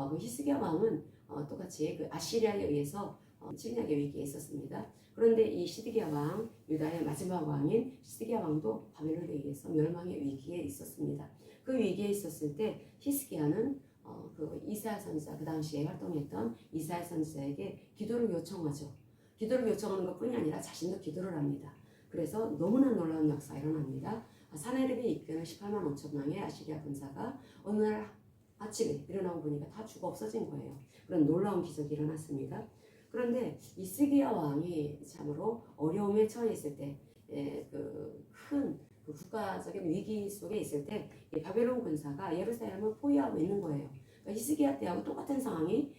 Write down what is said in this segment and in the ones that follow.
그 히스기야 왕은 똑같이 그 아시리아에 의해서 침략의 위기에 있었습니다. 그런데 이 시드기야 왕, 유다의 마지막 왕인 시드기야 왕도 바벨론에 의해서 멸망의 위기에 있었습니다. 그 위기에 있었을 때 히스기야는 그 이사야 선지자, 그 당시에 활동했던 이사야 선지자에게 기도를 요청하죠. 기도를 요청하는 것뿐이 아니라 자신도 기도를 합니다. 그래서 너무나 놀라운 역사가 일어납니다. 사내립이 이끄는 18만 5천 명의 아시리아 군사가 어느 날 아침에 일어나고 보니까 다 죽어 없어진 거예요. 그런 놀라운 기적이 일어났습니다. 그런데 이스기야 왕이 참으로 어려움에 처해 있을 때, 큰 국가적인 위기 속에 있을 때 바벨론 군사가 예루살렘을 포위하고 있는 거예요. 그러니까 히스기야 때하고 똑같은 상황이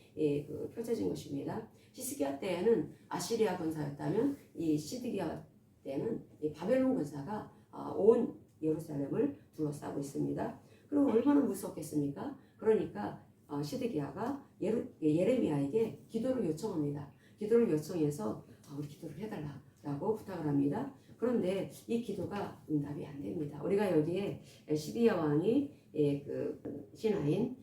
펼쳐진 것입니다. 히스기야 때에는 아시리아 군사였다면 이 시드기야 때는 이 바벨론 군사가 온 예루살렘을 둘러싸고 있습니다. 그럼 얼마나 무섭겠습니까? 그러니까 시드기야가 예레미야에게 기도를 요청합니다. 기도를 요청해서 우리 기도를 해달라고 부탁을 합니다. 그런데 이 기도가 응답이 안 됩니다. 우리가 여기에 시드기야 왕이 그 신하인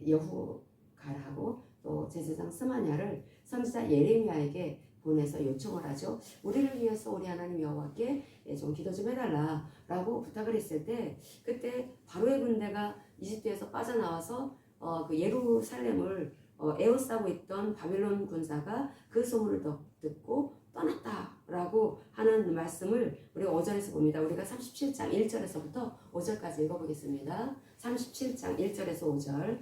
여후갈하고 또 제사장 스마냐를 선지자 예레미야에게 보내서 요청을 하죠. 우리를 위해서 우리 하나님 여호와께 좀 기도 좀 해달라라고 부탁을 했을 때, 그때 바로의 군대가 이집트에서 빠져나와서 그 예루살렘을 에워싸고 있던 바벨론 군사가 그 소문을 듣고 떠났다라고 하는 말씀을 우리가 5절에서 봅니다. 우리가 37장 1절에서부터 5절까지 읽어보겠습니다. 37장 1절에서 5절.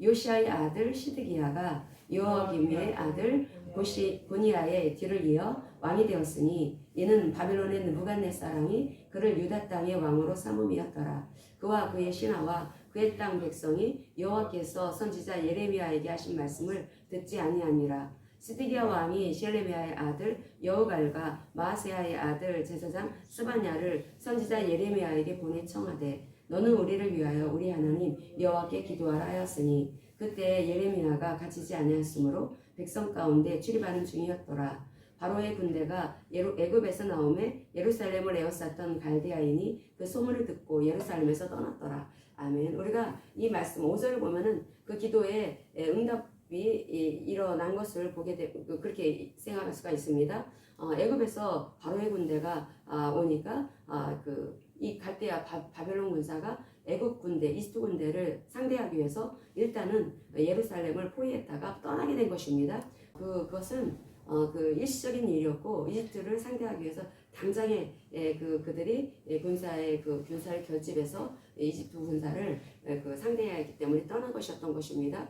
요시아의 아들 시드기야가 여호야김의 아들 고니야의 뒤를 이어 왕이 되었으니 이는 바벨론의 느부갓네살왕이 그를 유다 땅의 왕으로 삼음이었더라. 그와 그의 신하와 그의 땅 백성이 여호와께서 선지자 예레미야에게 하신 말씀을 듣지 아니하니라. 시드기야 왕이 셀레미야의 아들 여후갈과 마아세야의 아들 제사장 스바냐를 선지자 예레미야에게 보내 청하되 너는 우리를 위하여 우리 하나님 여호와께 기도하라 하였으니 그때 예레미야가 갇히지 아니하였으므로 백성 가운데 출입하는 중이었더라. 바로의 군대가 애굽에서 나오매 예루살렘을 에워쌌던 갈대아인이 그 소문을 듣고 예루살렘에서 떠났더라. 아멘. 우리가 이 말씀 5절을 보면은 그 기도의 응답이 일어난 것을 그렇게 생각할 수가 있습니다. 애굽에서 바로의 군대가 오니까 이 갈대아 바벨론 군사가 애굽 군대, 이집트 군대를 상대하기 위해서 일단은 예루살렘을 포위했다가 떠나게 된 것입니다. 그것은 그 일시적인 일이었고, 이집트를 상대하기 위해서 당장에 그들이 군사의 군사를 결집해서 이집트 군사를 상대해야 했기 때문에 떠난 것이었던 것입니다.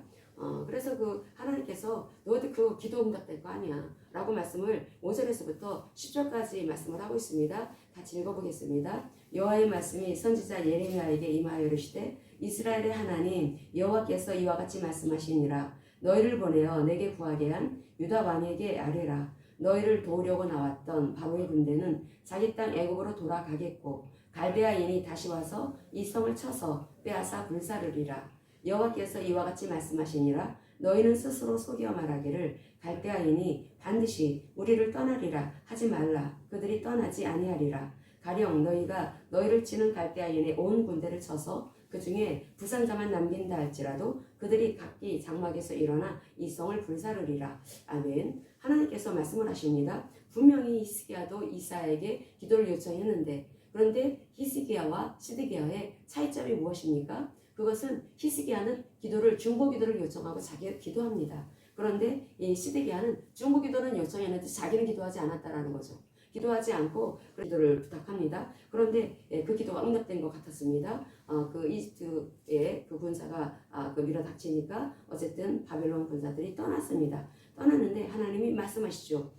그래서 하나님께서 너희들 기도 응답될 거 아니야 라고 말씀을 5절에서부터 10절까지 말씀을 하고 있습니다. 같이 읽어보겠습니다. 여호와의 말씀이 선지자 예레미야에게 임하여 이르시되 이스라엘의 하나님 여호와께서 이와 같이 말씀하시니라. 너희를 보내어 내게 구하게 한 유다 왕에게 아뢰라. 너희를 도우려고 나왔던 바로의 군대는 자기 땅 애굽으로 돌아가겠고 갈대아인이 다시 와서 이 성을 쳐서 빼앗아 불사르리라. 여호와께서 이와 같이 말씀하시니라. 너희는 스스로 속여 말하기를 갈대아인이 반드시 우리를 떠나리라 하지 말라. 그들이 떠나지 아니하리라. 가령 너희가 너희를 치는 갈대아인의 온 군대를 쳐서 그 중에 부상자만 남긴다 할지라도 그들이 각기 장막에서 일어나 이 성을 불사르리라. 아멘. 하나님께서 말씀을 하십니다. 분명히 히스기야도 이사야에게 기도를 요청했는데, 그런데 히스기야와 시드기야의 차이점이 무엇입니까? 그것은 히스기야는 중보 기도를 요청하고 자기가 기도합니다. 그런데 이 시드기야는 중보 기도는 요청했는데 자기는 기도하지 않았다라는 거죠. 기도하지 않고 기도를 부탁합니다. 그런데 그 기도가 응답된 것 같았습니다. 이집트의 군사가 밀어닥치니까 어쨌든 바벨론 군사들이 떠났습니다. 떠났는데 하나님이 말씀하시죠.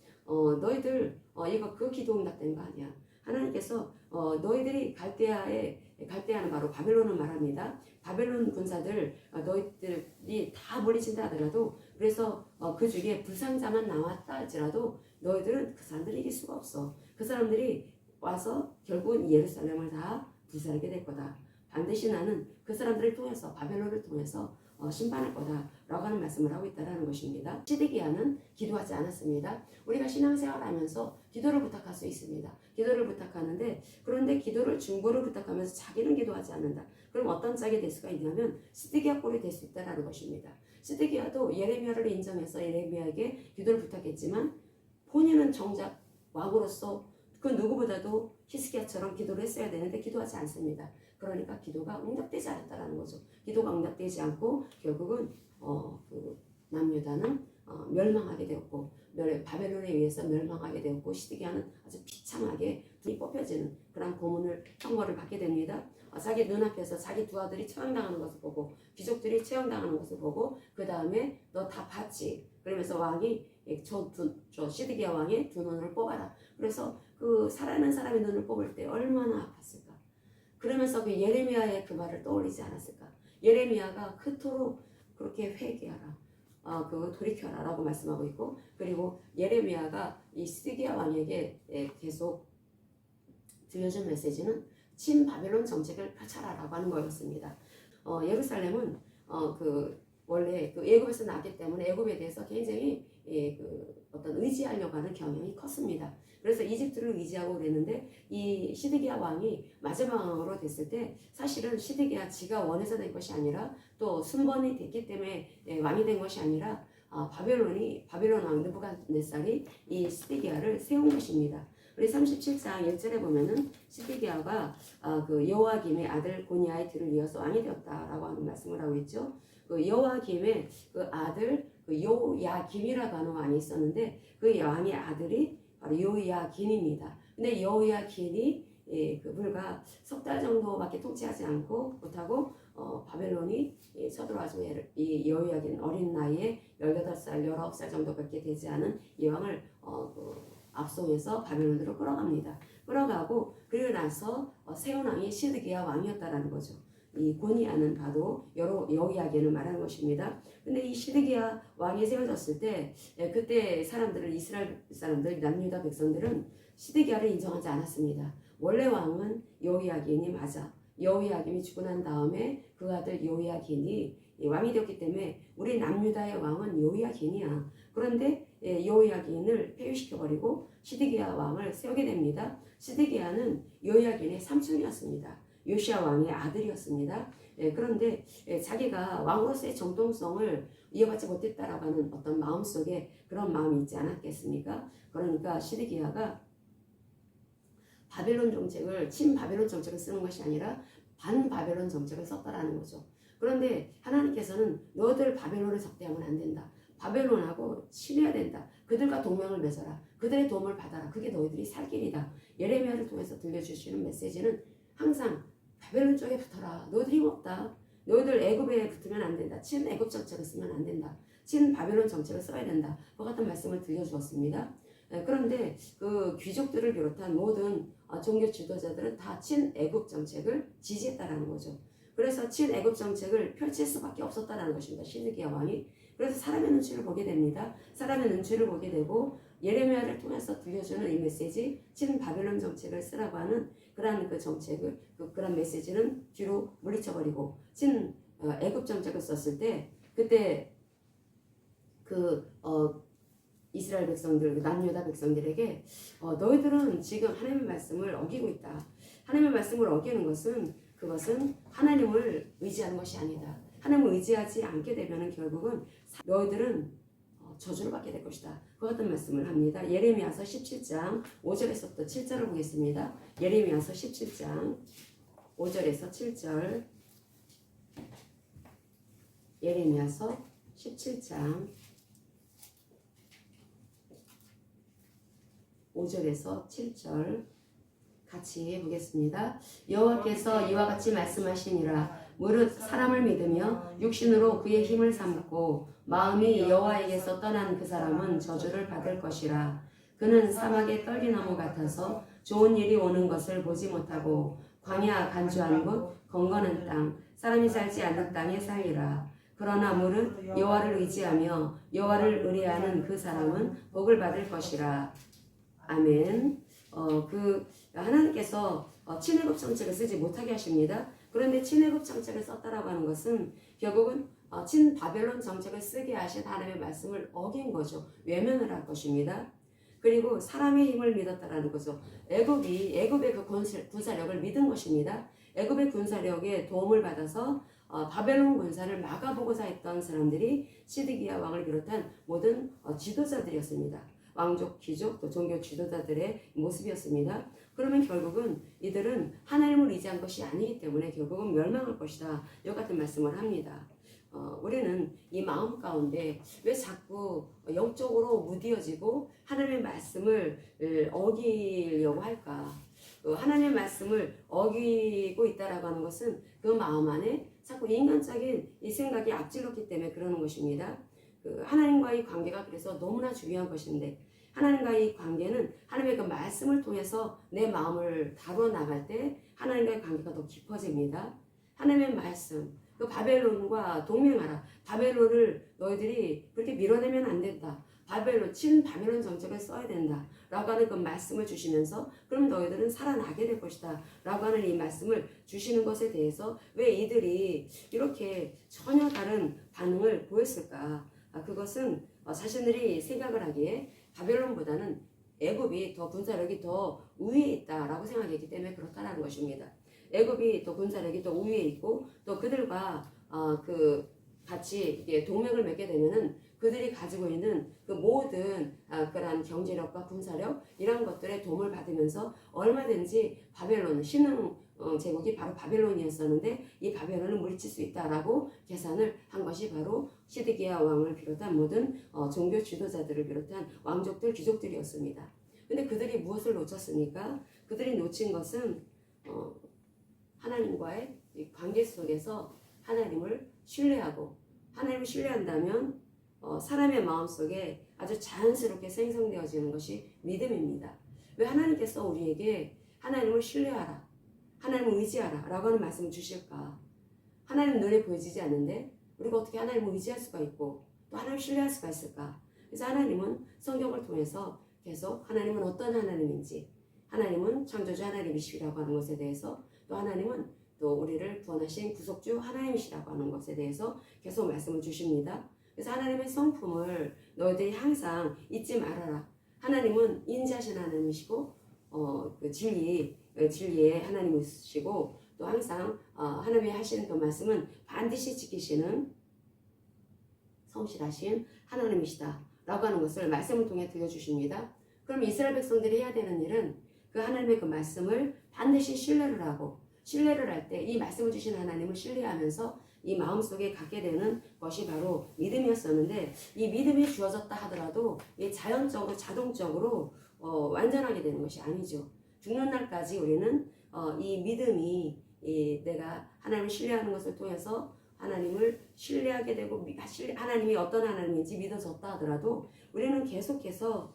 너희들 이거 기도 응답된 거 아니야. 하나님께서 너희들이 갈대아는 바로 바벨론을 말합니다. 바벨론 군사들 너희들이 다 물리친다 하더라도, 그래서 그 중에 불상자만 나왔다 할지라도 너희들은 그 사람들을 이길 수가 없어. 그 사람들이 와서 결국은 예루살렘을 다 불사르게 될 거다. 반드시 나는 그 사람들을 통해서 바벨론을 통해서 심판할 거다라고 하는 말씀을 하고 있다는 것입니다. 시드기야는 기도하지 않았습니다. 우리가 신앙생활하면서 기도를 부탁할 수 있습니다. 기도를 부탁하는데 그런데 기도를 중보를 부탁하면서 자기는 기도하지 않는다. 그럼 어떤 짝이 될 수가 있냐면 시드기야 꼴이 될 수 있다는 것입니다. 시드기야도 예레미야를 인정해서 예레미야에게 기도를 부탁했지만 본인은 정작 왕으로서 그 누구보다도 히스기야처럼 기도를 했어야 되는데 기도하지 않습니다. 그러니까 기도가 응답되지 않았다는 거죠. 기도가 응답되지 않고 결국은 그 남유다는 멸망하게 되었고 바벨론에 의해서 멸망하게 되었고 시드기야는 아주 비참하게 눈이 뽑혀지는 그런 고문을 형벌을 받게 됩니다. 자기 눈앞에서 자기 두 아들이 처형당하는 것을 보고 귀족들이 처형당하는 것을 보고 그 다음에 너 다 봤지? 그러면서 왕이 저 시드기야 왕의 두 눈을 뽑아라. 그래서 그 살아있는 사람의 눈을 뽑을 때 얼마나 아팠을까? 그러면서 그 예레미야의 그 말을 떠올리지 않았을까? 예레미야가 그토록 그렇게 회개하라, 돌이켜라 라고 말씀하고 있고, 그리고 예레미야가 이 시드기야 왕에게 계속 들려준 메시지는 친바벨론 정책을 펼쳐라 라고 하는 거였습니다. 예루살렘은 원래 그 애굽에서 나왔기 때문에 애굽에 대해서 굉장히 어떤 의지하려고 하는 경향이 컸습니다. 그래서 이집트를 의지하고 그랬는데 이 시드기야 왕이 마지막 왕으로 됐을 때 사실은 시드기야 지가 원해서 된 것이 아니라 또 순번이 됐기 때문에 왕이 된 것이 아니라 바벨론 왕 느부갓네살이 이 시드기야를 세운 것입니다. 우리 37장 1절에 보면은 시드기야가 그 여호야김의 아들 고니아의 뒤를 이어서 왕이 되었다라고 하는 말씀을 하고 있죠. 그 여호야김의 그 아들 그 요야김이라고 하는 왕이 있었는데 그 왕의 아들이 바로 요야긴입니다. 근데 요야긴이 불과 석 달 정도밖에 통치하지 못하고 바벨론이 서들어와서 이 여호야긴 어린 나이에 18살, 19살 정도밖에 되지 않은 이 왕을 압송해서 바벨론으로 끌어갑니다. 끌어가고 그리고 나서 세운 왕이 시드기야 왕이었다라는 거죠. 이 고니아는 바로 여호야긴을 말하는 것입니다. 근데 이 시드기야 왕이 세워졌을 때 그때 이스라엘 사람들 남유다 백성들은 시드기야를 인정하지 않았습니다. 원래 왕은 여호야긴이 맞아. 여호야김이 죽고 난 다음에 그 아들 여호야긴이 왕이 되었기 때문에 우리 남유다의 왕은 여호야긴이야. 그런데 여호야긴을 폐위시켜버리고 시드기야 왕을 세우게 됩니다. 시드기야는 여호야긴의 삼촌이었습니다. 요시야 왕의 아들이었습니다. 그런데 자기가 왕으로서의 정통성을 이어받지 못했다라고 하는 어떤 마음속에 그런 마음이 있지 않았겠습니까? 그러니까 시드기야가 친바벨론 정책을 쓰는 것이 아니라 반바벨론 정책을 썼다라는 거죠. 그런데 하나님께서는 너희들 바벨론을 적대하면 안 된다. 바벨론하고 친해야 된다. 그들과 동맹을 맺어라. 그들의 도움을 받아라. 그게 너희들이 살 길이다. 예레미야를 통해서 들려주시는 메시지는 항상 바벨론 쪽에 붙어라. 너희들 힘없다. 너희들 애굽에 붙으면 안 된다. 친애굽 정책을 쓰면 안 된다. 친바벨론 정책을 써야 된다. 그 같은 말씀을 들려주었습니다. 그런데 그 귀족들을 비롯한 모든 종교 지도자들은 다 친애굽 정책을 지지했다라는 거죠. 그래서 친애굽 정책을 펼칠 수밖에 없었다라는 것입니다. 시드기야 왕이. 그래서 사람의 눈치를 보게 됩니다. 사람의 눈치를 보게 되고 예레미야를 통해서 들려주는 이 메시지, 친바벨론 정책을 쓰라고 하는 그러한 그 정책을 그런 메시지는 뒤로 물리쳐버리고 애굽 정책을 썼을 때 그때 이스라엘 백성들, 남유다 백성들에게 너희들은 지금 하나님의 말씀을 어기고 있다. 하나님의 말씀을 어기는 그것은 하나님을 의지하는 것이 아니다. 하나님을 의지하지 않게 되면 결국은 너희들은 저주를 받게 될 것이다. 그 같은 말씀을 합니다. 예레미야서 17장 5절에서부터 7절을 보겠습니다. 예레미야서 17장 5절에서 7절. 예레미야서 17장 5절에서 7절 같이 보겠습니다. 여호와께서 이와 같이 말씀하시니라. 무릇 사람을 믿으며 육신으로 그의 힘을 삼고 마음이 여호와에게서 떠난 그 사람은 저주를 받을 것이라. 그는 사막의 떨기나무 같아서 좋은 일이 오는 것을 보지 못하고 광야 간주한 곳 건건한 땅 사람이 살지 않는 땅에 살리라. 그러나 무릇 여호와를 의지하며 여호와를 의뢰하는 그 사람은 복을 받을 것이라. 아멘. 하나님께서 친애굽 정책을 쓰지 못하게 하십니다. 그런데 친애굽 정책을 썼다라고 하는 것은 결국은 친바벨론 정책을 쓰게 하신 하나님의 말씀을 어긴 거죠. 외면을 할 것입니다. 그리고 사람의 힘을 믿었다라는 거죠. 애굽의 그 군사력을 믿은 것입니다. 애굽의 군사력에 도움을 받아서 바벨론 군사를 막아보고자 했던 사람들이 시드기야 왕을 비롯한 모든 지도자들이었습니다. 왕족, 귀족, 또 종교 지도자들의 모습이었습니다. 그러면 결국은 이들은 하나님을 의지한 것이 아니기 때문에 결국은 멸망할 것이다. 이와 같은 말씀을 합니다. 우리는 이 마음 가운데 왜 자꾸 영적으로 무뎌지고 하나님의 말씀을 어기려고 할까? 하나님의 말씀을 어기고 있다라고 하는 것은 그 마음 안에 자꾸 인간적인 이 생각이 앞질렀기 때문에 그러는 것입니다. 하나님과의 관계가 그래서 너무나 중요한 것인데 하나님과의 관계는 하나님의 그 말씀을 통해서 내 마음을 다루어 나갈 때 하나님과의 관계가 더 깊어집니다. 하나님의 말씀, 그 바벨론과 동맹하라. 바벨론을 너희들이 그렇게 밀어내면 안 된다. 친바벨론 정책을 써야 된다. 라고 하는 그 말씀을 주시면서 그럼 너희들은 살아나게 될 것이다. 라고 하는 이 말씀을 주시는 것에 대해서 왜 이들이 이렇게 전혀 다른 반응을 보였을까? 그것은 자신들이 생각을 하기에 바벨론보다는 애굽이 더 군사력이 더 우위에 있다라고 생각했기 때문에 그렇다는 것입니다. 애굽이 더 군사력이 더 우위에 있고 또 그들과 같이 동맹을 맺게 되면은 그들이 가지고 있는 그 모든 그러한 경제력과 군사력 이런 것들의 도움을 받으면서 얼마든지 바벨론 신흥 제국이 바로 바벨론이었었는데 이 바벨론을 물리칠 수 있다라고 계산을 한 것이 바로 시드기야 왕을 비롯한 모든 종교 지도자들을 비롯한 왕족들 귀족들이었습니다. 근데 그들이 무엇을 놓쳤습니까? 그들이 놓친 것은 하나님과의 관계 속에서 하나님을 신뢰하고 하나님을 신뢰한다면 사람의 마음속에 아주 자연스럽게 생성되어지는 것이 믿음입니다. 왜 하나님께서 우리에게 하나님을 신뢰하라, 하나님을 의지하라 라고 하는 말씀을 주실까? 하나님 눈에 보여지지 않는데 우리가 어떻게 하나님을 의지할 수가 있고 또 하나님을 신뢰할 수가 있을까? 그래서 하나님은 성경을 통해서 계속 하나님은 어떤 하나님인지, 하나님은 창조주 하나님이시라고 하는 것에 대해서 또 하나님은 또 우리를 구원하신 구속주 하나님이시라고 하는 것에 대해서 계속 말씀을 주십니다. 그래서 하나님의 성품을 너희들이 항상 잊지 말아라. 하나님은 인자하신 하나님이시고 그 진리의 하나님이시고 또 항상 하나님이 하시는 그 말씀은 반드시 지키시는 성실하신 하나님이시다 라고 하는 것을 말씀을 통해 들려주십니다. 그럼 이스라엘 백성들이 해야 되는 일은 그 하나님의 그 말씀을 반드시 신뢰를 하고 신뢰를 할 때 이 말씀을 주신 하나님을 신뢰하면서 이 마음속에 갖게 되는 것이 바로 믿음이었었는데 이 믿음이 주어졌다 하더라도 이 자연적으로 자동적으로 완전하게 되는 것이 아니죠. 죽는 날까지 우리는 이 믿음이 내가 하나님을 신뢰하는 것을 통해서 하나님을 신뢰하게 되고 하나님이 어떤 하나님인지 믿어졌다 하더라도 우리는 계속해서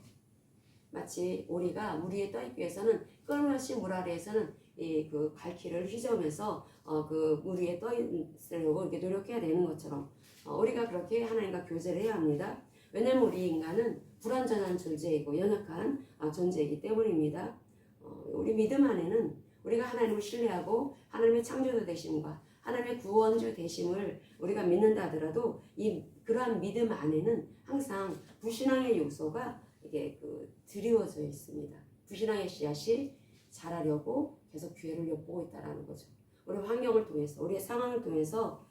마치 오리가 물 위에 떠 있기 위해서는 끊임없이 물 아래에서는 그 갈퀴를 휘저으면서 그 물 위에 떠 있으려고 이렇게 노력해야 되는 것처럼 우리가 그렇게 하나님과 교제를 해야 합니다. 왜냐하면 우리 인간은 불완전한 존재이고 연약한 존재이기 때문입니다. 우리 믿음 안에는 우리가 하나님을 신뢰하고 하나님의 창조주 되심과 하나님의 구원주 되심을 우리가 믿는다 하더라도 그러한 믿음 안에는 항상 불신앙의 요소가 이게 드리워져 있습니다. 불신앙의 씨앗이 자라려고 계속 기회를 엿보고 있다라는 거죠. 우리 환경을 통해서, 우리의 상황을 통해서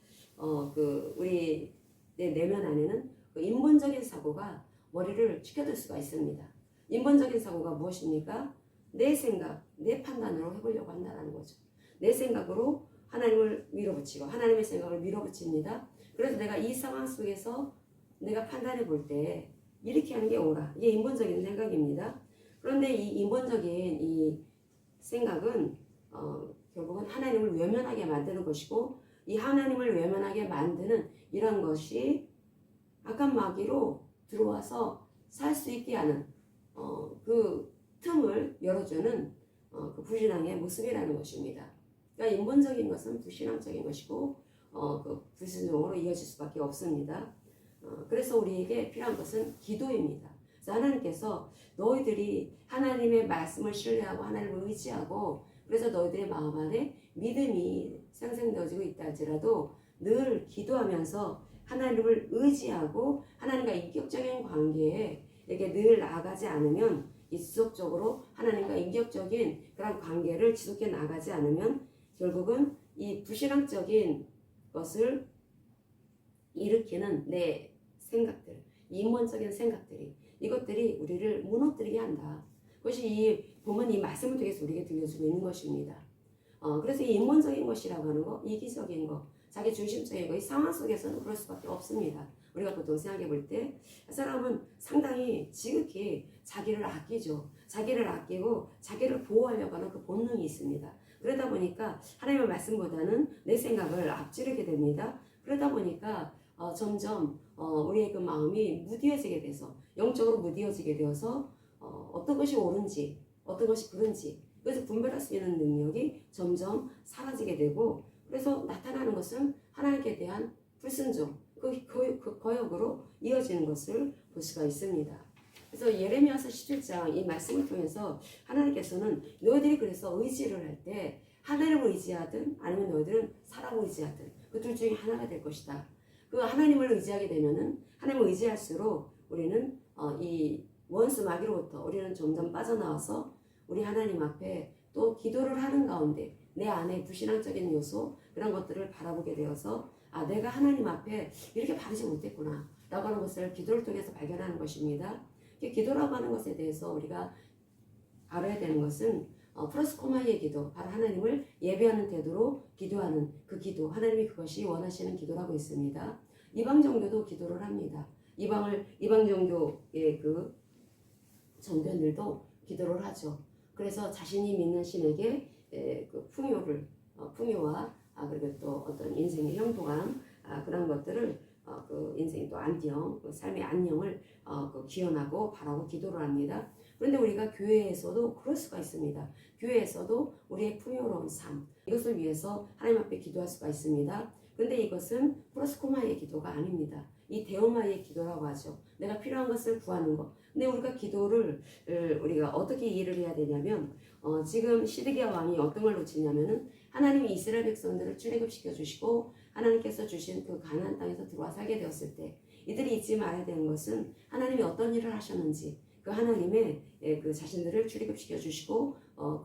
우리 내면 안에는 그 인본적인 사고가 머리를 치켜들 수가 있습니다. 인본적인 사고가 무엇입니까? 내 생각, 내 판단으로 해보려고 한다는 거죠. 내 생각으로 하나님을 밀어붙이고 하나님의 생각을 밀어붙입니다. 그래서 내가 이 상황 속에서 내가 판단해 볼 때 이렇게 하는 게 옳아. 이게 인본적인 생각입니다. 그런데 이 인본적인 이 생각은 결국은 하나님을 외면하게 만드는 것이고 이 하나님을 외면하게 만드는 이런 것이 악한 마귀로 들어와서 살 수 있게 하는 그 틈을 열어주는 그 불신앙의 모습이라는 것입니다. 그러니까 인본적인 것은 불신앙적인 것이고 그 불순종으로 이어질 수밖에 없습니다. 그래서 우리에게 필요한 것은 기도입니다. 그래서 하나님께서 너희들이 하나님의 말씀을 신뢰하고 하나님을 의지하고 그래서 너희들의 마음 안에 믿음이 생성되어지고 있다 할지라도 늘 기도하면서 하나님을 의지하고 하나님과 인격적인 관계에 이렇게 늘 나아가지 않으면, 지속적으로 하나님과 인격적인 그런 관계를 지속해 나가지 않으면 결국은 이 불신앙적인 것을 일으키는 내 생각들, 인본적인 생각들이, 이것들이 우리를 무너뜨리게 한다. 그것이 이 보면 이 말씀을 통해서 우리에게 들려주고 있는 것입니다. 그래서 이 인본적인 것이라고 하는 거, 이기적인 거, 자기 중심적인 거, 이 상황 속에서는 그럴 수밖에 없습니다. 우리가 보통 생각해 볼 때 사람은 상당히 지극히 자기를 아끼죠. 자기를 아끼고 자기를 보호하려고 하는 그 본능이 있습니다. 그러다 보니까 하나님의 말씀보다는 내 생각을 앞지르게 됩니다. 그러다 보니까 점점 우리의 그 마음이 무디어지게 돼서, 영적으로 무디어지게 되어서 어떤 것이 옳은지 어떤 것이 그른지, 그래서 분별할 수 있는 능력이 점점 사라지게 되고, 그래서 나타나는 것은 하나님께 대한 불순종, 그 거역으로 이어지는 것을 볼 수가 있습니다. 그래서 예레미야서 17장 이 말씀을 통해서 하나님께서는 너희들이 그래서 의지를 할 때 하나님을 의지하든 아니면 너희들은 사람을 의지하든 그 둘 중에 하나가 될 것이다. 그 하나님을 의지하게 되면은, 하나님을 의지할수록 우리는 이 원수 마귀로부터 우리는 점점 빠져나와서 우리 하나님 앞에 또 기도를 하는 가운데 내 안에 불신앙적인 요소, 그런 것들을 바라보게 되어서 내가 하나님 앞에 이렇게 바르지 못했구나 라고 하는 것을 기도를 통해서 발견하는 것입니다. 기도라고 하는 것에 대해서 우리가 알아야 되는 것은 프로스코마의 기도, 바로 하나님을 예배하는 태도로 기도하는 그 기도, 하나님이 그것이 원하시는 기도라고 있습니다. 이방 종교도 기도를 합니다. 이방 종교의 그 종교들도 기도를 하죠. 그래서 자신이 믿는 신에게 그 풍요와 그리고 또 어떤 인생의 형통함, 그런 것들을 그 인생의 또 안녕, 그 삶의 안녕을 그 기원하고 바라고 기도를 합니다. 그런데 우리가 교회에서도 그럴 수가 있습니다. 교회에서도 우리의 풍요로운 삶, 이것을 위해서 하나님 앞에 기도할 수가 있습니다. 그런데 이것은 프로스코마의 기도가 아닙니다. 이 데오마의 기도라고 하죠. 내가 필요한 것을 구하는 것. 근데 우리가 기도를 우리가 어떻게 이해를 해야 되냐면, 지금 시드기야 왕이 어떤 걸 놓치냐면은, 하나님이 이스라엘 백성들을 출애굽시켜 주시고 하나님께서 주신 그 가나안 땅에서 들어와 살게 되었을 때 이들이 잊지 말아야 되는 것은 하나님이 어떤 일을 하셨는지, 그 하나님의 그 자신들을 출애굽시켜 주시고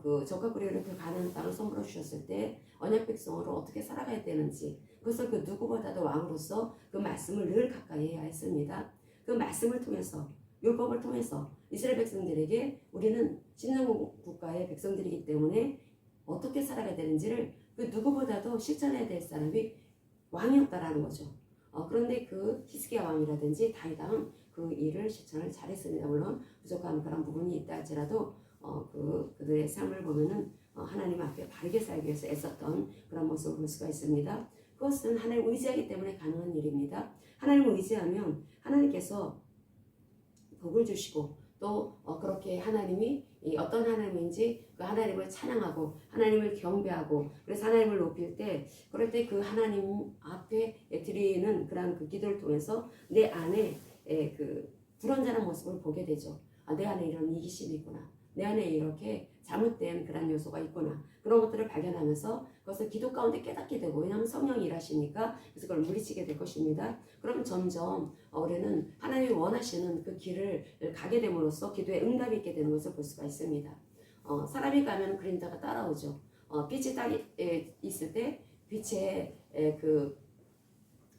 그 적과 꿀이는 그 가나안 땅을 선물해 주셨을 때 언약 백성으로 어떻게 살아가야 되는지, 그것을 그 누구보다도 왕으로서 그 말씀을 늘 가까이 해야 했습니다. 그 말씀을 통해서, 율법을 통해서 이스라엘 백성들에게 우리는 신령 국가의 백성들이기 때문에 어떻게 살아가야 되는지를 그 누구보다도 실천해야 될 사람이 왕이었다라는 거죠. 그런데 그 히스기야 왕이라든지 다윗 왕은 그 일을 실천을 잘했습니다. 물론 부족한 그런 부분이 있다 할지라도 그들의 삶을 보면은 하나님 앞에 바르게 살기 위해서 애썼던 그런 모습을 볼 수가 있습니다. 그것은 하나님을 의지하기 때문에 가능한 일입니다. 하나님을 의지하면 하나님께서 복을 주시고, 또 그렇게 하나님이 어떤 하나님인지 그 하나님을 찬양하고 하나님을 경배하고, 그래서 하나님을 높일 때, 그럴 때 그 하나님 앞에 드리는 그런 그 기도를 통해서 내 안에 그 불완전한 모습을 보게 되죠. 내 안에 이런 이기심이 있구나, 내 안에 이렇게 잘못된 그런 요소가 있구나, 그런 것들을 발견하면서 그것을 기도 가운데 깨닫게 되고, 왜냐하면 성령이 일하시니까 그래서 그걸 물리치게 될 것입니다. 그럼 점점 우리는 하나님이 원하시는 그 길을 가게 됨으로써 기도에 응답이 있게 되는 것을 볼 수가 있습니다. 사람이 가면 그림자가 따라오죠. 빛이 딱 있을 때 빛의 그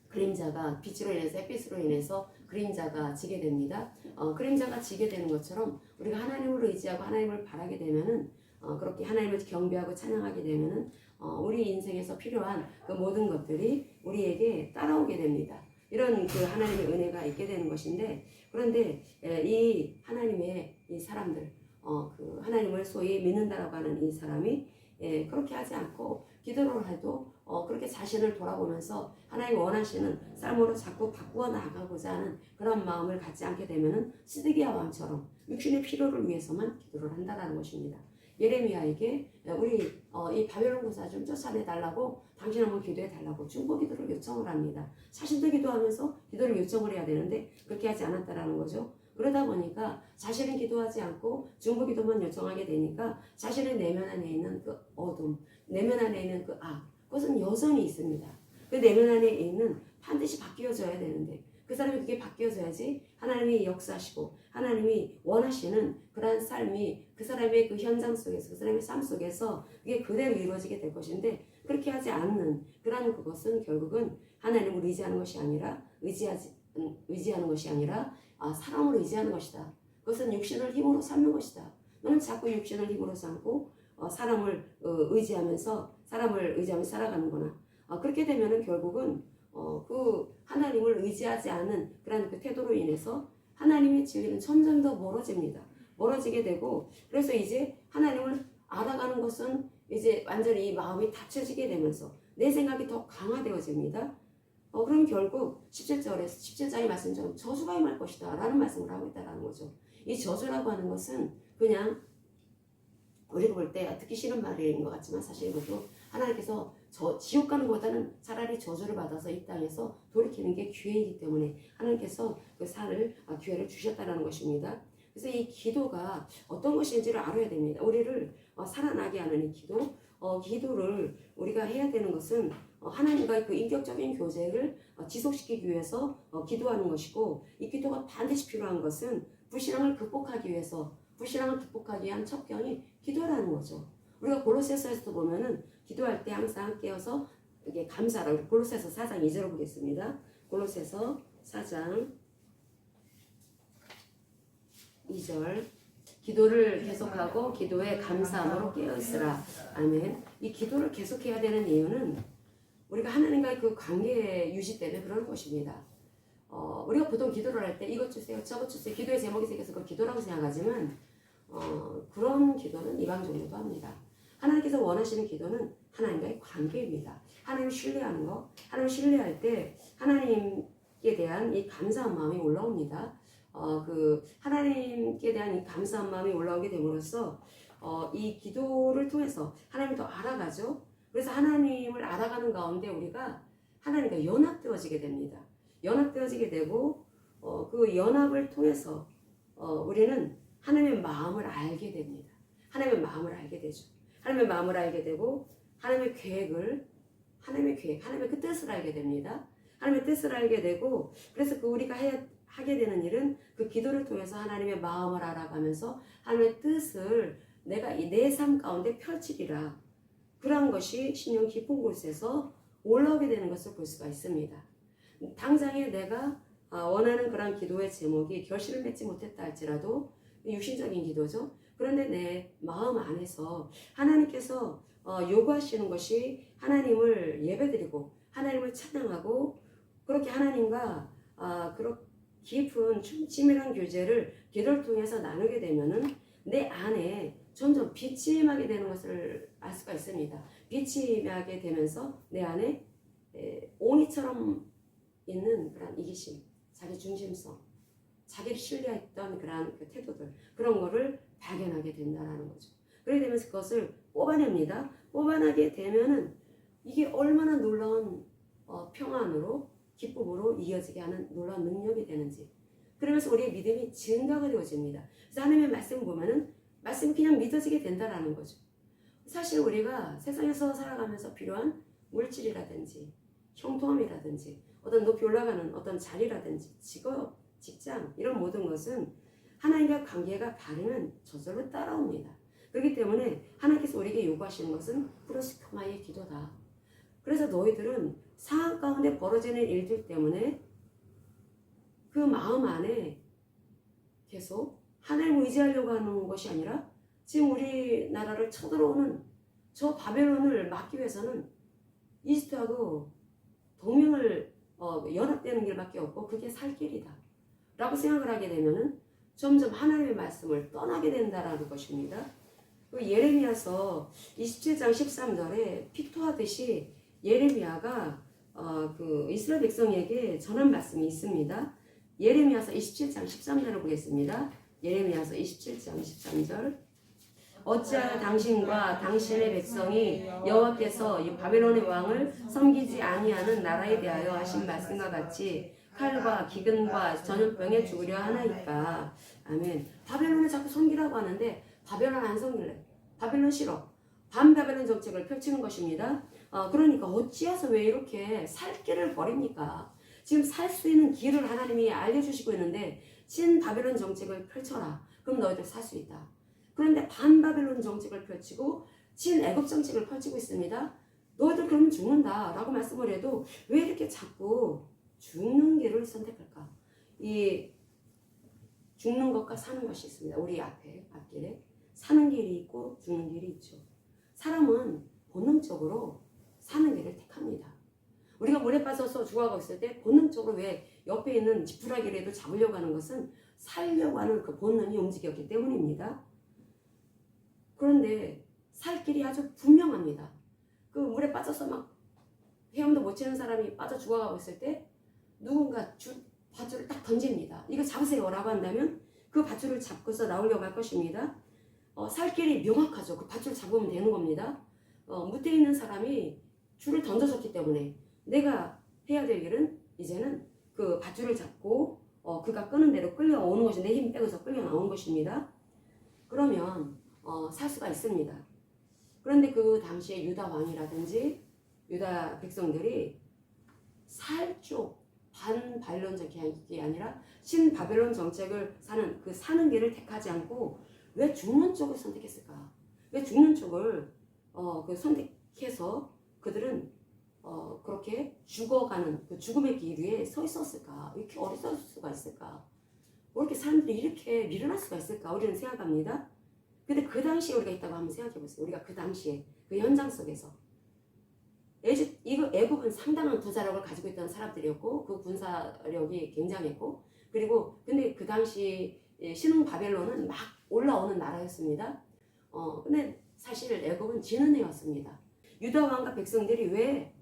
그림자가 빛으로 인해서, 햇빛으로 인해서 그림자가 지게 됩니다. 그림자가 지게 되는 것처럼 우리가 하나님을 의지하고 하나님을 바라게 되면은, 그렇게 하나님을 경배하고 찬양하게 되면은 우리 인생에서 필요한 그 모든 것들이 우리에게 따라오게 됩니다. 이런 그 하나님의 은혜가 있게 되는 것인데, 그런데 이 하나님의 이 사람들, 그 하나님을 소위 믿는다라고 하는 이 사람이 그렇게 하지 않고 기도를 해도 그렇게 자신을 돌아보면서 하나님이 원하시는 삶으로 자꾸 바꾸어 나가고자 하는 그런 마음을 갖지 않게 되면은 시드기야 왕처럼 육신의 필요를 위해서만 기도를 한다는 것입니다. 예레미야에게 우리 이 바벨론 군사 좀 쫓아내 달라고, 당신 한번 기도해 달라고 중보 기도를 요청을 합니다. 자신도 기도하면서 기도를 요청을 해야 되는데 그렇게 하지 않았다라는 거죠. 그러다 보니까 자신은 기도하지 않고 중보 기도만 요청하게 되니까 자신의 내면 안에 있는 그 어둠, 내면 안에 있는 그 악, 그것은 여전히 있습니다. 그 내면 안에 있는 반드시 바뀌어져야 되는데 그 사람이 그게 바뀌어져야지 하나님이 역사하시고 하나님이 원하시는 그러한 삶이 그 사람의 그 현장 속에서 그 사람의 삶 속에서 그게 그대로 이루어지게 될 것인데 그렇게 하지 않는 그러한 그것은 결국은 하나님을 의지하는 것이 아니라 의지하는 것이 아니라 사람을 의지하는 것이다. 그것은 육신을 힘으로 삼는 것이다. 너는 자꾸 육신을 힘으로 삼고 사람을 의지하면서 살아가는구나. 그렇게 되면은 결국은 그 하나님을 의지하지 않은 그런 그 태도로 인해서 하나님의 진리는 점점 더 멀어지게 되고 그래서 이제 하나님을 알아가는 것은 이제 완전히 이 마음이 닫혀지게 되면서 내 생각이 더 강화되어집니다. 그럼 결국 17장의 말씀처럼 저주가 임할 것이다 라는 말씀을 하고 있다는 거죠. 이 저주라고 하는 것은 그냥 우리가 볼 때 듣기 싫은 말인 것 같지만 사실 이것도 하나님께서 지옥 가는 것보다는 차라리 저주를 받아서 이 땅에서 돌이키는 게 기회이기 때문에 하나님께서 그 기회를 주셨다는 것입니다. 그래서 이 기도가 어떤 것인지를 알아야 됩니다. 우리를 살아나게 하는 이 기도를 우리가 해야 되는 것은 하나님과의 그 인격적인 교제를 지속시키기 위해서 기도하는 것이고 이 기도가 반드시 필요한 것은 불신앙을 극복하기 위한 첩경이 기도라는 거죠. 우리가 골로새서에서도 보면은 기도할 때 항상 깨어서 이게 감사라고 골로새서 4장 2절을 보겠습니다. 골로새서 4장 2절 기도를 계속하고 기도에 감사함으로 깨어있으라. 아멘. 이 기도를 계속해야 되는 이유는 우리가 하나님과의 그 관계 유지 때문에 그런 것입니다. 우리가 보통 기도를 할 때 이것 주세요 저것 주세요 기도의 제목이 생겨서 그걸 기도라고 생각하지만 그런 기도는 이방적으로도 합니다. 하나님께서 원하시는 기도는 하나님과의 관계입니다. 하나님을 신뢰하는 거, 하나님을 신뢰할 때 하나님께 대한 이 감사한 마음이 올라옵니다. 하나님께 대한 이 감사한 마음이 올라오게 됨으로써 이 기도를 통해서 하나님을 더 알아가죠. 그래서 하나님을 알아가는 가운데 우리가 하나님과 연합되어지게 됩니다. 연합되어지게 되고 그 연합을 통해서 우리는 하나님의 마음을 알게 됩니다. 하나님의 마음을 알게 되죠. 하나님의 마음을 알게 되고 하나님의 하나님의 그 뜻을 알게 됩니다. 하나님의 뜻을 알게 되고 그래서 우리가 하게 되는 일은 그 기도를 통해서 하나님의 마음을 알아가면서 하나님의 뜻을 내가 내 삶 가운데 펼치리라. 그런 것이 신령 깊은 곳에서 올라오게 되는 것을 볼 수가 있습니다. 당장에 내가 원하는 그런 기도의 제목이 결실을 맺지 못했다 할지라도 육신적인 기도죠. 그런데 내 마음 안에서 하나님께서 요구하시는 것이 하나님을 예배드리고 하나님을 찬양하고 그렇게 하나님과 그런 깊은 친밀한 교제를 기도를 통해서 나누게 되면은 내 안에 점점 빛이 임하게 되는 것을 알 수가 있습니다. 빛이 임하게 되면서 내 안에 옹이처럼 있는 그런 이기심, 자기 중심성, 자기를 신뢰했던 그런 그 태도들 그런 거를 발견하게 된다는 거죠. 그렇게 되면서 그것을 뽑아냅니다. 뽑아내게 되면은 이게 얼마나 놀라운 평안으로 기쁨으로 이어지게 하는 놀라운 능력이 되는지 그러면서 우리의 믿음이 증가가 되어집니다. 그래서 하나님의 말씀을 보면은 말씀이 그냥 믿어지게 된다는 거죠. 사실 우리가 세상에서 살아가면서 필요한 물질이라든지 형통함이라든지 어떤 높이 올라가는 어떤 자리라든지 직업, 직장 이런 모든 것은 하나님과 관계가 다르면 저절로 따라옵니다. 그렇기 때문에 하나님께서 우리에게 요구하시는 것은 프로스토마의 기도다. 그래서 너희들은 상황 가운데 벌어지는 일들 때문에 그 마음 안에 계속 하나님을 의지하려고 하는 것이 아니라 지금 우리나라를 쳐들어오는 저 바벨론을 막기 위해서는 이집트하고 동맹을 연합되는 길밖에 없고 그게 살 길이다 라고 생각을 하게 되면은 점점 하나님의 말씀을 떠나게 된다라는 것입니다. 예레미야서 27장 13절에 피토하듯이 예레미야가 그 이스라엘 백성에게 전한 말씀이 있습니다. 예레미야서 27장 13절을 보겠습니다. 예레미야서 27장 13절 어찌하여 당신과 당신의 백성이 여호와께서 이 바벨론의 왕을 섬기지 아니하는 나라에 대하여 하신 말씀과 같이 칼과 기근과 전염병에 죽으려 하나이까. 아멘. 바벨론을 자꾸 섬기라고 하는데 바벨론 안 섬길래. 바벨론 싫어. 반바벨론 정책을 펼치는 것입니다. 그러니까 어찌해서 왜 이렇게 살 길을 버립니까? 지금 살 수 있는 길을 하나님이 알려주시고 있는데 신바벨론 정책을 펼쳐라. 그럼 너희들 살 수 있다. 그런데 반바벨론 정책을 펼치고 친애굽 정책을 펼치고 있습니다. 너희들 그러면 죽는다 라고 말씀을 해도 왜 이렇게 자꾸 죽는 길을 선택할까? 이 죽는 것과 사는 것이 있습니다. 우리 앞길에 사는 길이 있고 죽는 길이 있죠. 사람은 본능적으로 사는 길을 택합니다. 우리가 물에 빠져서 죽어가고 있을 때 본능적으로 왜 옆에 있는 지푸라기라도 잡으려고 하는 것은 살려고 하는 그 본능이 움직였기 때문입니다. 그런데 살 길이 아주 분명합니다. 그 물에 빠져서 막 헤엄도 못 치는 사람이 빠져 죽어가고 있을 때 누군가 밧줄을 딱 던집니다. 이거 잡으세요 라고 한다면 그 밧줄을 잡고서 나오려고 할 것입니다. 살 길이 명확하죠. 그 밧줄 잡으면 되는 겁니다. 무태 있는 사람이 줄을 던져줬기 때문에 내가 해야 될 일은 이제는 그 밧줄을 잡고 그가 끄는 대로 끌려오는 것이 내 힘 빼고서 끌려 나오는 것입니다. 그러면 살 수가 있습니다. 그런데 그 당시에 유다 왕이라든지 유다 백성들이 살 쪽 반바벨론 정책이 아니라 신바벨론 정책을 사는 길을 택하지 않고 왜 죽는 쪽을 선택했을까? 왜 죽는 쪽을 선택해서 그들은 그렇게 죽어가는 그 죽음의 길 위에 서 있었을까? 이렇게 어리석을 수가 있을까? 왜 이렇게 사람들이 이렇게 미련할 수가 있을까? 우리는 생각합니다. 근데 그 당시에 우리가 있다고 한번 생각해 보세요. 우리가 그 당시에 그 현장 속에서 애굽은 상당한 군사력을 가지고 있던 사람들이었고 그 군사력이 굉장했고 그리고 근데 그 당시 신흥 바벨론은 막 올라오는 나라였습니다. 근데 사실 애굽은 지는 애였습니다. 유다 왕과 백성들이 왜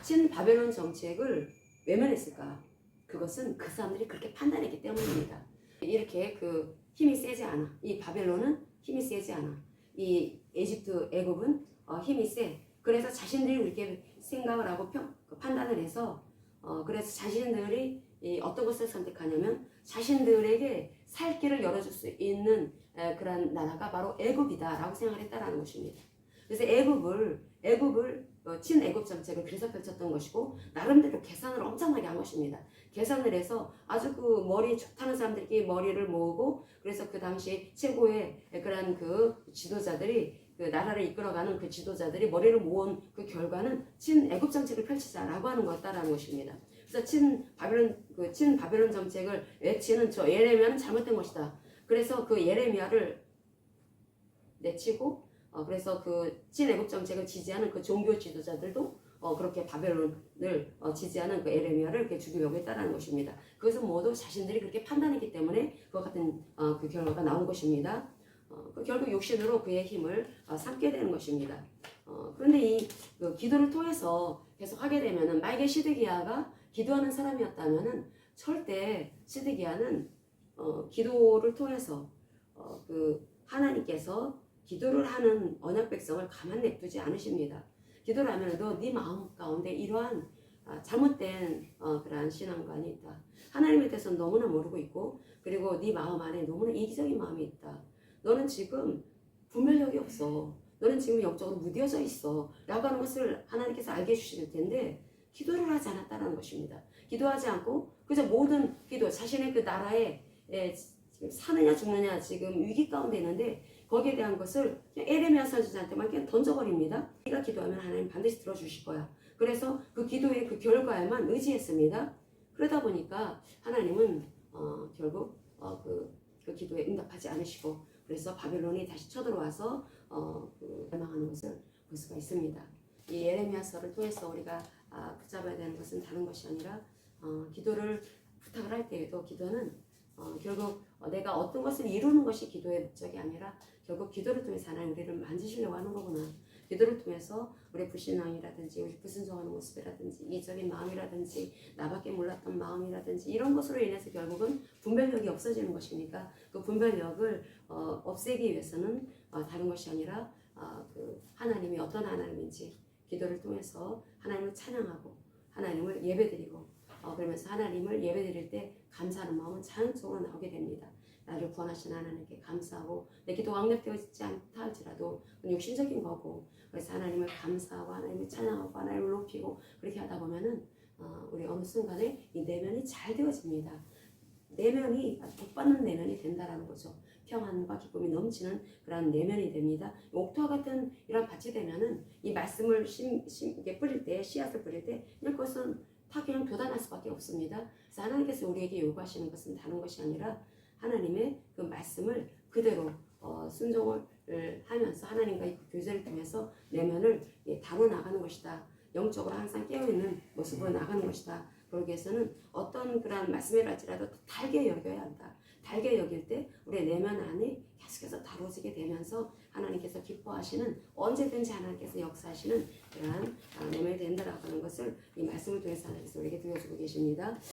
신바벨론 정책을 외면했을까? 그것은 그 사람들이 그렇게 판단했기 때문입니다. 이렇게 그 힘이 세지 않아. 이 바벨론은 힘이 세지 않아. 이 애굽은 힘이 세. 그래서 자신들이 이렇게 생각을 하고 판단을 해서 그래서 자신들이 어떤 것을 선택하냐면 자신들에게 살 길을 열어줄 수 있는 그런 나라가 바로 애굽이다라고 생각을 했다라는 것입니다. 그래서 애굽을 친애굽 정책을 그래서 펼쳤던 것이고 나름대로 계산을 엄청나게 한 것입니다. 계산을 해서 아주 그 머리 좋다는 사람들끼리 머리를 모으고 그래서 그 당시 최고의 그런 그 지도자들이 그 나라를 이끌어가는 그 지도자들이 머리를 모은 그 결과는 친애굽 정책을 펼치자라고 하는 것다라는 것입니다. 그래서 친바벨론 정책을 외치는 저 예레미야는 잘못된 것이다. 그래서 그 예레미야를 내치고 그래서 그 친애굽 정책을 지지하는 그 종교 지도자들도 그렇게 바벨론을 지지하는 그 예레미야를 이렇게 죽이려고 했다라는 것입니다. 그것은 모두 자신들이 그렇게 판단했기 때문에 그와 같은 그 결과가 나온 것입니다. 결국 육신으로 그의 힘을 삼게 되는 것입니다. 그런데 그 기도를 통해서 계속 하게 되면은 만약에 시드기야가 기도하는 사람이었다면은 절대 시드기야는 기도를 통해서 그 하나님께서 기도를 하는 언약 백성을 가만 냅두지 않으십니다. 기도를 하면도 네 마음 가운데 이러한 잘못된 그러한 신앙관이 있다. 하나님에 대해서 너무나 모르고 있고 그리고 네 마음 안에 너무나 이기적인 마음이 있다. 너는 지금 분별력이 없어. 너는 지금 영적으로 무뎌져 있어. 라고 하는 것을 하나님께서 알게 해주실 텐데 기도를 하지 않았다는 것입니다. 기도하지 않고 그저 모든 기도 자신의 그 나라에 지금 사느냐 죽느냐 지금 위기 가운데 있는데 거기에 대한 것을 그냥 에레미야 선지자한테만 그냥 던져버립니다. 네가 기도하면 하나님 반드시 들어주실 거야. 그래서 그 기도의 그 결과에만 의지했습니다. 그러다 보니까 하나님은 결국 그 기도에 응답하지 않으시고 그래서 바벨론이 다시 쳐들어와서 멸망하는 것을 볼 수가 있습니다. 이 예레미야서를 통해서 우리가 붙잡아야 되는 것은 다른 것이 아니라 기도를 부탁을 할 때에도 기도는 결국 내가 어떤 것을 이루는 것이 기도의 목적이 아니라 결국 기도를 통해서 하나님 우리를 만지시려고 하는 거구나. 기도를 통해서 우리 불신앙이라든지 우리 불순종하는 모습이라든지 이적인 마음이라든지 나밖에 몰랐던 마음이라든지 이런 것으로 인해서 결국은 분별력이 없어지는 것이니까 그 분별력을 없애기 위해서는 다른 것이 아니라 그 하나님이 어떤 하나님인지 기도를 통해서 하나님을 찬양하고 하나님을 예배드리고 그러면서 하나님을 예배드릴 때 감사하는 마음은 자연적으로 나오게 됩니다. 나를 구원하신 하나님께 감사하고 내 기도가 응답되지 않다 할지라도 그건 육신적인 거고 그래서 하나님을 감사하고 하나님을 찬양하고 하나님을 높이고 그렇게 하다 보면은 우리 어느 순간에 이 내면이 잘 되어집니다. 내면이 복받는 내면이 된다라는 거죠. 평안과 기쁨이 넘치는 그런 내면이 됩니다. 옥토와 같은 이런 밭이 되면은 이 말씀을 이게 뿌릴 때, 씨앗을 뿌릴 때 그냥 그것은 다 그냥 돋아날 수밖에 없습니다. 그래서 하나님께서 우리에게 요구하시는 것은 다른 것이 아니라 하나님의 그 말씀을 그대로 순종을 하면서 하나님과의 그 교제를 통해서 내면을 다뤄 나가는 것이다. 영적으로 항상 깨어있는 모습으로 나가는 것이다. 그러기 위해서는 어떤 그런 말씀이랄지라도 달게 여겨야 한다. 달게 여길 때 우리의 내면 안에 계속해서 다뤄지게 되면서 하나님께서 기뻐하시는, 언제든지 하나님께서 역사하시는 그러한 내면이 된다라고 하는 것을 이 말씀을 통해서 하나님께서 우리에게 들려주고 계십니다.